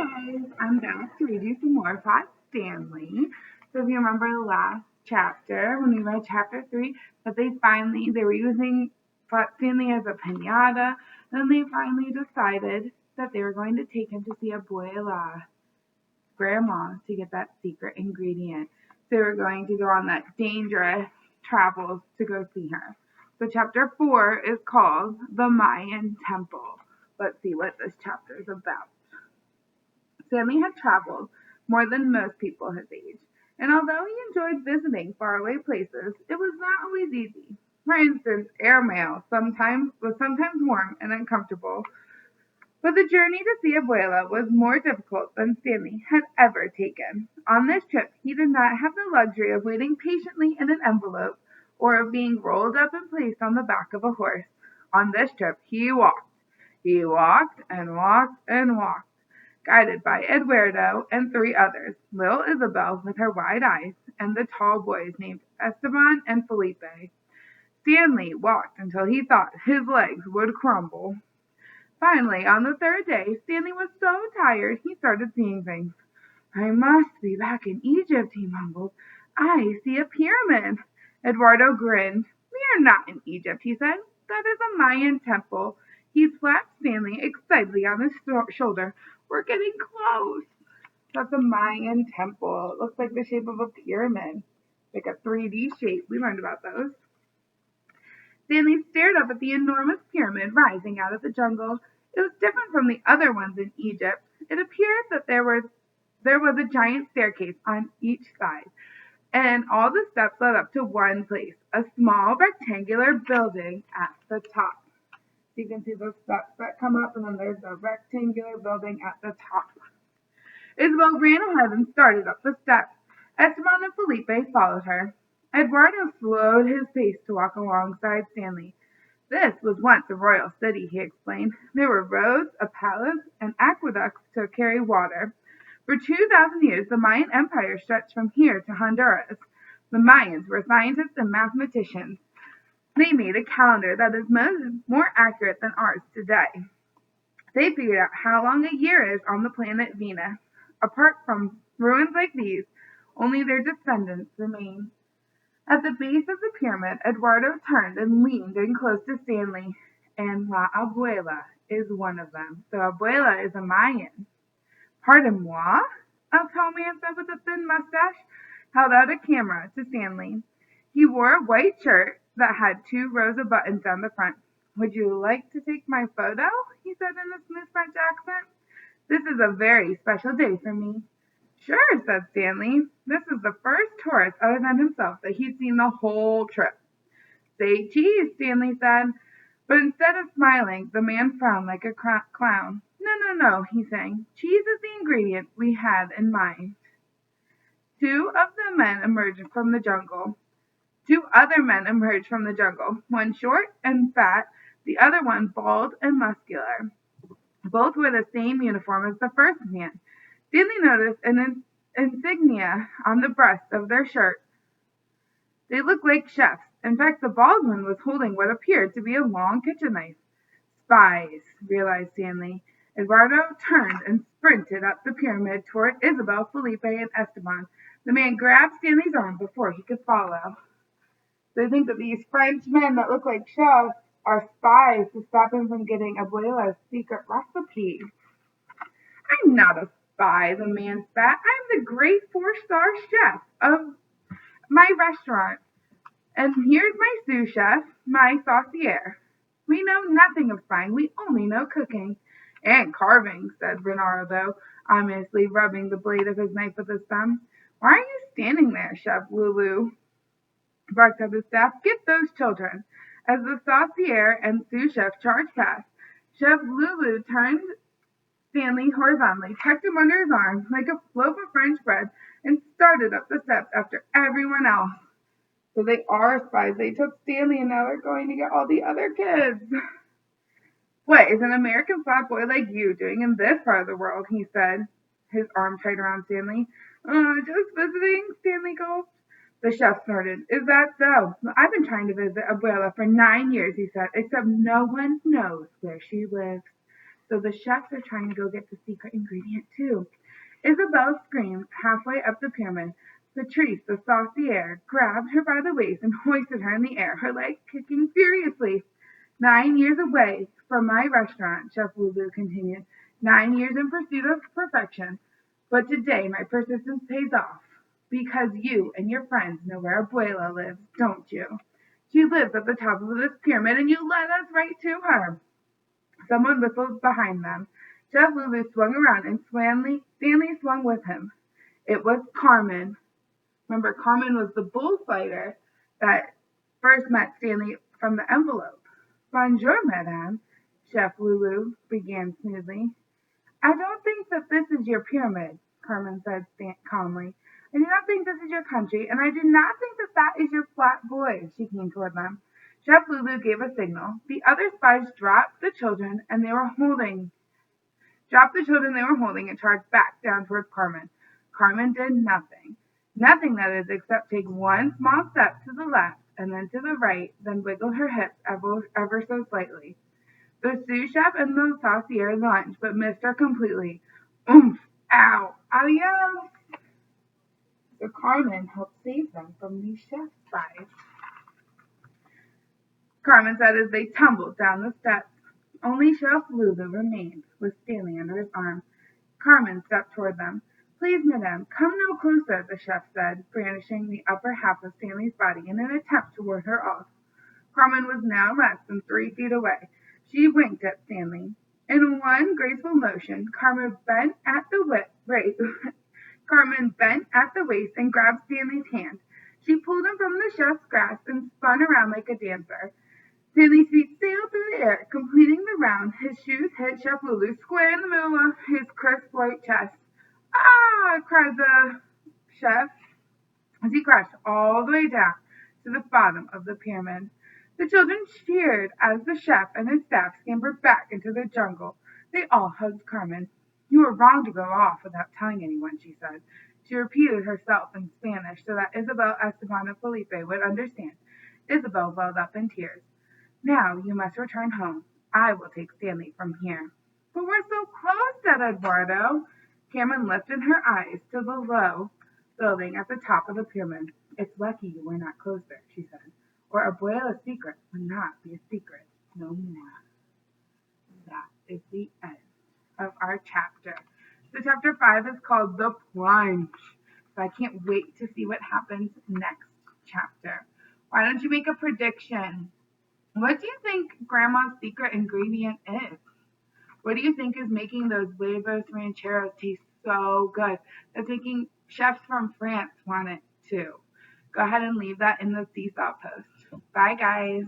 guys, I'm back to read you some more about Stanley. So if you remember the last chapter, when we read chapter 3, that they were using Stanley as a pinata, then they finally decided that they were going to take him to see Abuela, grandma, to get that secret ingredient. They were going to go on that dangerous travels to go see her. So chapter 4 is called The Mayan Temple. Let's see what this chapter is about. Stanley had traveled more than most people his age, and although he enjoyed visiting faraway places, it was not always easy. For instance, airmail was sometimes warm and uncomfortable, but the journey to see Abuela was more difficult than Stanley had ever taken. On this trip, he did not have the luxury of waiting patiently in an envelope or of being rolled up and placed on the back of a horse. On this trip, he walked. He walked and walked and walked, guided by Eduardo and 3 others, little Isabel with her wide eyes, and the tall boys named Esteban and Felipe. Stanley walked until he thought his legs would crumble. Finally, on the 3rd day, Stanley was so tired he started seeing things. "I must be back in Egypt," he mumbled. "I see a pyramid." Eduardo grinned. "We are not in Egypt," he said. "That is a Mayan temple." He slapped Stanley excitedly on his shoulder. "We're getting close." That's a Mayan temple. It looks like the shape of a pyramid, like a 3D shape. We learned about those. Stanley stared up at the enormous pyramid rising out of the jungle. It was different from the other ones in Egypt. It appeared that there was a giant staircase on each side, and all the steps led up to one place, a small rectangular building at the top. So you can see the steps that come up, and then there's a rectangular building at the top. Isabel ran ahead and started up the steps. Esteban and Felipe followed her. Eduardo slowed his pace to walk alongside Stanley. "This was once a royal city," he explained. "There were roads, a palace, and aqueducts to carry water. For 2,000 years, the Mayan Empire stretched from here to Honduras. The Mayans were scientists and mathematicians. They made a calendar that is more accurate than ours today. They figured out how long a year is on the planet Venus. Apart from ruins like these, only their descendants remain." At the base of the pyramid, Eduardo turned and leaned in close to Stanley. "And La Abuela is one of them." So Abuela is a Mayan. "Pardon-moi?" a tall man said with a thin mustache, held out a camera to Stanley. He wore a white shirt that had 2 rows of buttons down the front. "Would you like to take my photo?" he said in a smooth French accent. "This is a very special day for me." "Sure," said Stanley. This was the first tourist other than himself that he'd seen the whole trip. "Say cheese," Stanley said. But instead of smiling, the man frowned like a clown. No, he sang. "Cheese is the ingredient we had in mind." 2 of the men emerged from the jungle. 2 other men emerged from the jungle, one short and fat, the other one bald and muscular. Both wore the same uniform as the first man. Stanley noticed an insignia on the breast of their shirt. They looked like chefs. In fact, the bald one was holding what appeared to be a long kitchen knife. "Spies," realized Stanley. Eduardo turned and sprinted up the pyramid toward Isabel, Felipe, and Esteban. The man grabbed Stanley's arm before he could follow. They think that these French men that look like chefs are spies to stop him from getting Abuela's secret recipe. "I'm not a spy," the man spat. "I'm the great 4-star chef of my restaurant. And here's my sous chef, my saucier. We know nothing of spying, we only know cooking." "And carving," said Bernardo, ominously rubbing the blade of his knife with his thumb. "Why are you standing there, Chef Lulu?" barked up his staff. "Get those children." As the saucier and sous chef charged past, Chef Lulu turned Stanley horizontally, tucked him under his arm like a loaf of French bread, and started up the steps after everyone else. So they are spies. They took Stanley and now they're going to get all the other kids. "What is an American flat boy like you doing in this part of the world?" he said, his arm tight around Stanley. Just visiting," Stanley gulped. The chef snorted. "Is that so? I've been trying to visit Abuela for 9 years," he said, "except no one knows where she lives." So the chefs are trying to go get the secret ingredient too. Isabel screamed halfway up the pyramid. Patrice, the saucier, grabbed her by the waist and hoisted her in the air, her legs kicking furiously. 9 years away from my restaurant, Chef Lulu continued. 9 years in pursuit of perfection. But today my persistence pays off. Because you and your friends know where Abuela lives, don't you? She lives at the top of this pyramid and you led us right to her. Someone whistled behind them. Chef Lulu swung around and Stanley swung with him. It was Carmen. Remember, Carmen was the bullfighter that first met Stanley from the envelope. Bonjour, madame, Chef Lulu began smoothly. I don't think that this is your pyramid, Carmen said calmly. I do not think this is your country, and I do not think that that is your flat boy. She came toward them. Chef Lulu gave a signal. The other spies dropped the children they were holding and charged back down towards Carmen. Carmen did nothing. Nothing, that is, except take one small step to the left and then to the right, then wiggle her hips ever so slightly. The sous chef and the saucier lunged, but missed her completely. Oomph! Ow! Adios! So Carmen helped save them from these chef spies. Carmen said as they tumbled down the steps. Only Chef Lulu remained, with Stanley under his arm. Carmen stepped toward them. Please, madame, come no closer, the chef said, brandishing the upper half of Stanley's body in an attempt to ward her off. Carmen was now less than 3 feet away. She winked at Stanley. In one graceful motion, Carmen bent at the waist and grabbed Stanley's hand. She pulled him from the chef's grasp and spun around like a dancer. Stanley's feet sailed through the air, completing the round. His shoes hit Chef Lulu square in the middle of his crisp white chest. Ah! Cried the chef as he crashed all the way down to the bottom of the pyramid. The children cheered as the chef and his staff scampered back into the jungle. They all hugged Carmen. You were wrong to go off without telling anyone, she said. She repeated herself in Spanish so that Isabel, Esteban, and Felipe would understand. Isabel welled up in tears. Now you must return home. I will take Stanley from here. But we're so close, said Eduardo. Carmen lifted her eyes to the low building at the top of the pyramid. It's lucky you were not closer, she said, or Abuela's secret would not be a secret no more. That is the end of our chapter. So chapter 5 is called The Plunge. So I can't wait to see what happens next chapter. Why don't you make a prediction? What do you think Grandma's secret ingredient is? What do you think is making those huevos rancheros taste so good? That's making chefs from France want it too. Go ahead and leave that in the seesaw post. Bye, guys.